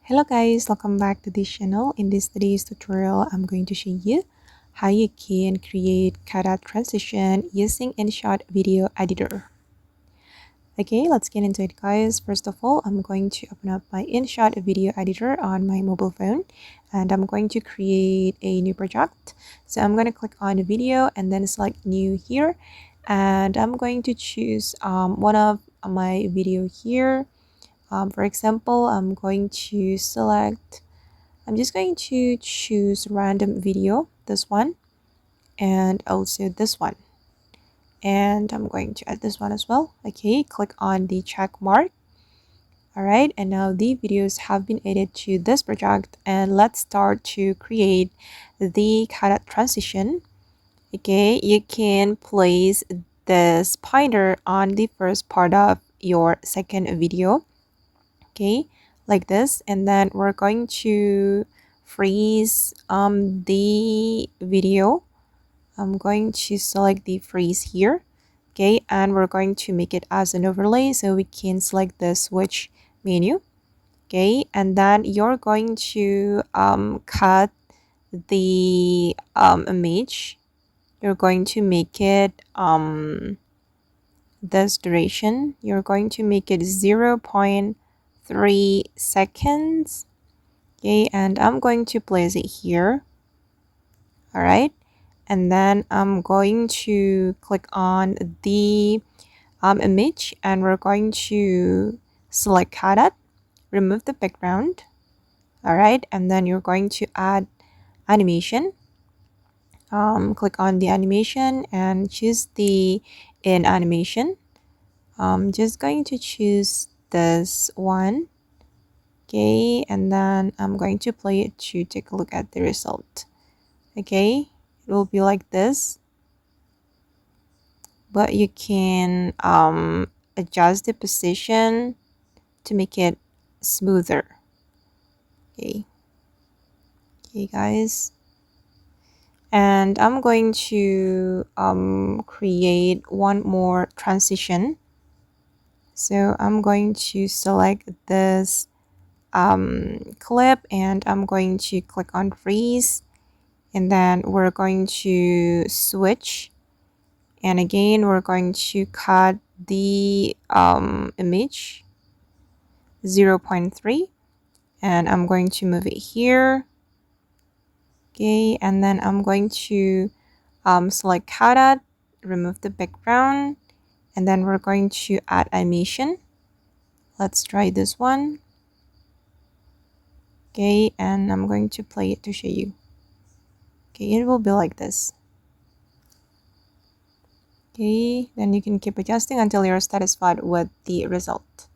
Hello guys, welcome back to this channel. In this today's tutorial, I'm going to show you how you can create cutout transition using InShot video editor. Okay, let's get into it guys. First of all, I'm going to open up my InShot video editor on my mobile phone and I'm going to create a new project. So I'm going to click on the video and then select new here, and I'm going to choose one of my video here. For example, I'm just going to choose random video, this one, and also this one. And I'm going to add this one as well. Okay, click on the check mark. Alright, and now the videos have been added to this project, and let's start to create the cutout transition. Okay, you can place this pointer on the first part of your second video. Okay, like this, and then we're going to freeze the video. I'm going to select the freeze here. Okay, and we're going to make it as an overlay, so we can select the switch menu. Okay, and then you're going to cut the image. You're going to make it this duration, you're going to make it 0.3 seconds. Okay, and I'm going to place it here. All right, and then I'm going to click on the image, and we're going to select cutout, remove the background. All right, and then you're going to add animation. Click on the animation and choose the in animation. I'm just going to choose this one. Okay, and then I'm going to play it to take a look at the result. Okay, it will be like this, but you can adjust the position to make it smoother. Okay, guys, and I'm going to create one more transition. So I'm going to select this clip, and I'm going to click on freeze, and then we're going to switch, and again we're going to cut the image 0.3, and I'm going to move it here. Okay, and then I'm going to select cutout, remove the background, and then we're going to add animation. Let's try this one. Okay, and I'm going to play it to show you. Okay, it will be like this. Okay, then you can keep adjusting until you're satisfied with the result.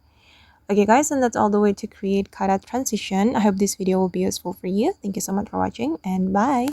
Okay guys, and that's all the way to create cutout transition. I hope this video will be useful for you. Thank you so much for watching, and bye.